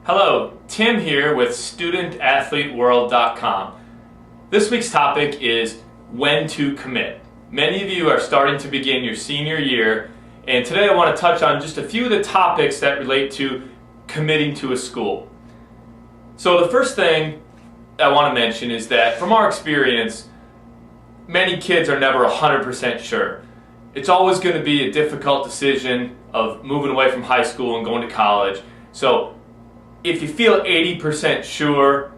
Hello, Tim here with StudentAthleteWorld.com. This week's topic is when to commit. Many of you are starting to begin your senior year, and today I want to touch on just a few of the topics that relate to committing to a school. So the first thing I want to mention is that from our experience, many kids are never 100% sure. It's always going to be a difficult decision of moving away from high school and going to college. So if you feel 80% sure,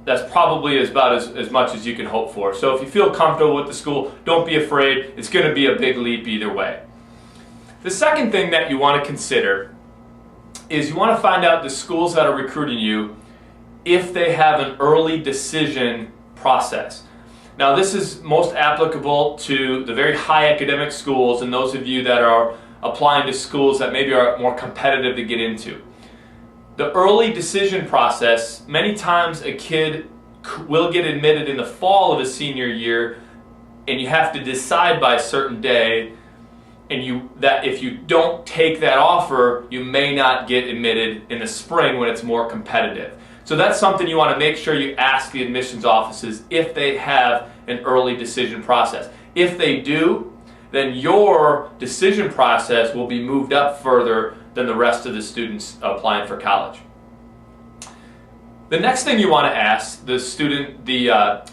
that's probably about as much as you can hope for. So if you feel comfortable with the school, don't be afraid. It's going to be a big leap either way. The second thing that you want to consider is you want to find out the schools that are recruiting you if they have an early decision process. Now this is most applicable to the very high academic schools and those of you that are applying to schools that maybe are more competitive to get into. The early decision process, many times a kid will get admitted in the fall of his senior year and you have to decide by a certain day, and that if you don't take that offer, you may not get admitted in the spring when it's more competitive. So that's something you want to make sure you ask the admissions offices if they have an early decision process. If they do, then your decision process will be moved up further than the rest of the students applying for college. The next thing you want to ask the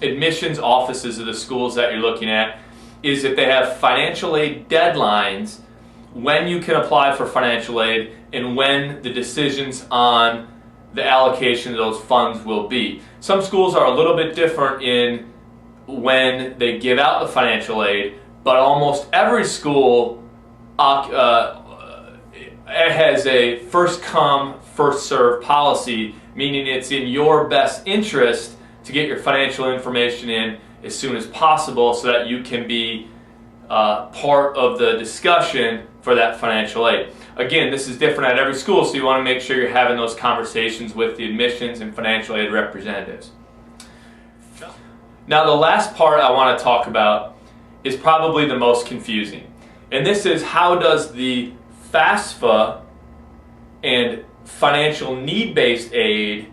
admissions offices of the schools that you're looking at is if they have financial aid deadlines, when you can apply for financial aid and when the decisions on the allocation of those funds will be. Some schools are a little bit different in when they give out the financial aid, but almost every school has a first come, first served policy, meaning it's in your best interest to get your financial information in as soon as possible so that you can be part of the discussion for that financial aid. Again, this is different at every school, so you want to make sure you're having those conversations with the admissions and financial aid representatives. Now the last part I want to talk about is probably the most confusing, and this is how does the FAFSA and financial need-based aid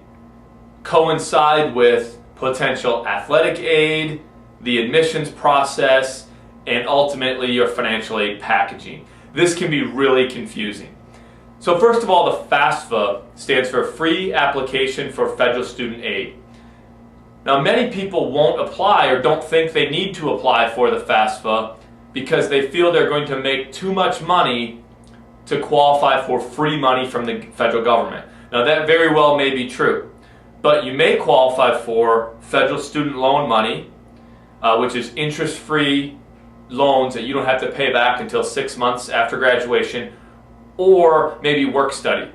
coincide with potential athletic aid, the admissions process, and ultimately your financial aid packaging. This can be really confusing. So first of all, the FAFSA stands for Free Application for Federal Student Aid. Now many people won't apply or don't think they need to apply for the FAFSA because they feel they're going to make too much money to qualify for free money from the federal government. Now that very well may be true, but you may qualify for federal student loan money, which is interest-free loans that you don't have to pay back until 6 months after graduation, or maybe work study.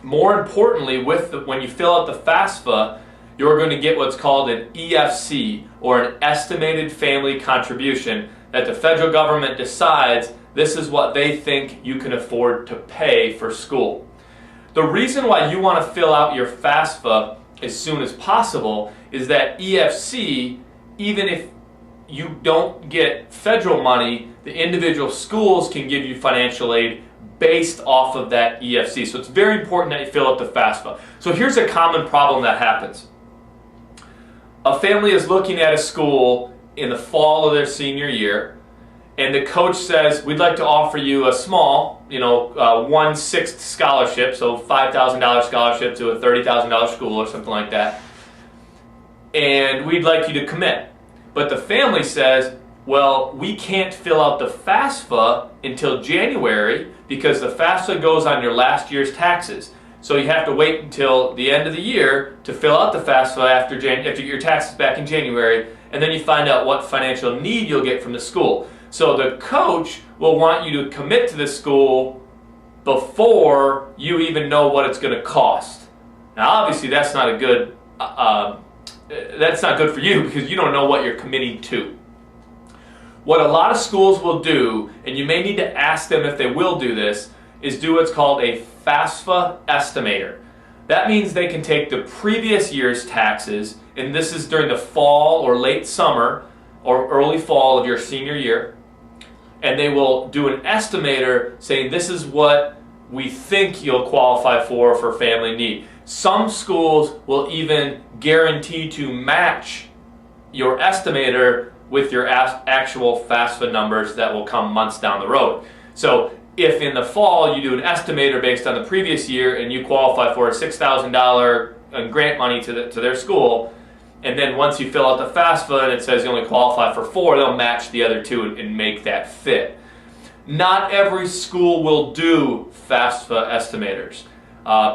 More importantly, when you fill out the FAFSA, you're going to get what's called an EFC, or an estimated family contribution, that the federal government decides this is what they think you can afford to pay for school. The reason why you want to fill out your FAFSA as soon as possible is that EFC, even if you don't get federal money, the individual schools can give you financial aid based off of that EFC. So it's very important that you fill out the FAFSA. So here's a common problem that happens. A family is looking at a school in the fall of their senior year, and the coach says, we'd like to offer you a small, 1/6 scholarship, so $5,000 scholarship to a $30,000 school or something like that, and we'd like you to commit. But the family says, well, we can't fill out the FAFSA until January because the FAFSA goes on your last year's taxes. So you have to wait until the end of the year to fill out the FAFSA after you get your taxes back in January, and then you find out what financial need you'll get from the school. So the coach will want you to commit to this school before you even know what it's going to cost. Now obviously that's not good for you because you don't know what you're committing to. What a lot of schools will do, and you may need to ask them if they will do this, is do what's called a FAFSA estimator. That means they can take the previous year's taxes, and this is during the fall or late summer or early fall of your senior year, and they will do an estimator saying this is what we think you'll qualify for family need. Some schools will even guarantee to match your estimator with your actual FAFSA numbers that will come months down the road. So if in the fall you do an estimator based on the previous year and you qualify for a $6,000 grant money to their school, and then once you fill out the FAFSA and it says you only qualify for 4, they'll match the other 2 and make that fit. Not every school will do FAFSA estimators.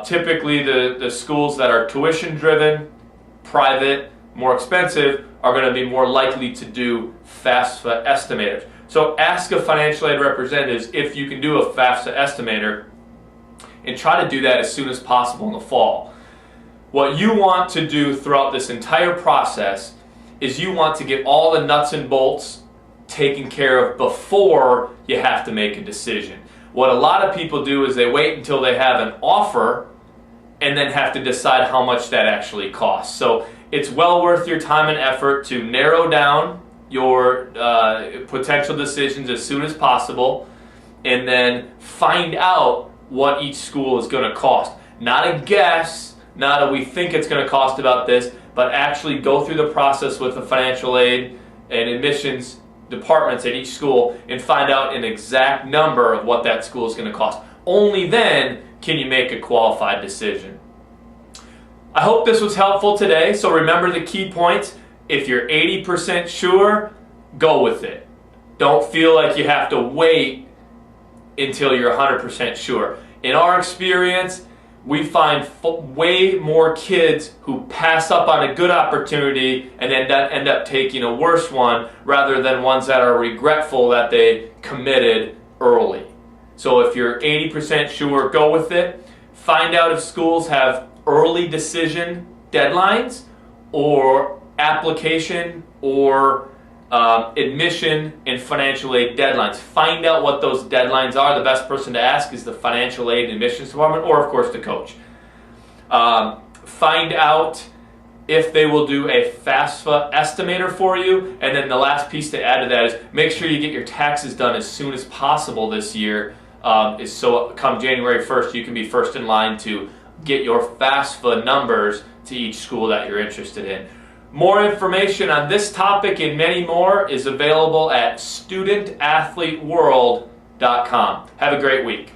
Typically the schools that are tuition driven, private, more expensive, are going to be more likely to do FAFSA estimators. So ask a financial aid representative if you can do a FAFSA estimator, and try to do that as soon as possible in the fall. What you want to do throughout this entire process is you want to get all the nuts and bolts taken care of before you have to make a decision. What a lot of people do is they wait until they have an offer and then have to decide how much that actually costs. So it's well worth your time and effort to narrow down your potential decisions as soon as possible, and then find out what each school is going to cost. Not a guess, not a we think it's going to cost about this, but actually go through the process with the financial aid and admissions departments at each school and find out an exact number of what that school is going to cost. Only then can you make a qualified decision. I hope this was helpful today. So remember the key points. If you're 80% sure, go with it. Don't feel like you have to wait until you're 100% sure. In our experience, we find way more kids who pass up on a good opportunity and then end up taking a worse one, rather than ones that are regretful that they committed early. So if you're 80% sure, go with it. Find out if schools have early decision deadlines or application or admission and financial aid deadlines. Find out what those deadlines are. The best person to ask is the financial aid and admissions department, or of course the coach. Find out if they will do a FAFSA estimator for you, and then the last piece to add to that is make sure you get your taxes done as soon as possible this year, so come January 1st you can be first in line to get your FAFSA numbers to each school that you're interested in. More information on this topic and many more is available at studentathleteworld.com. Have a great week.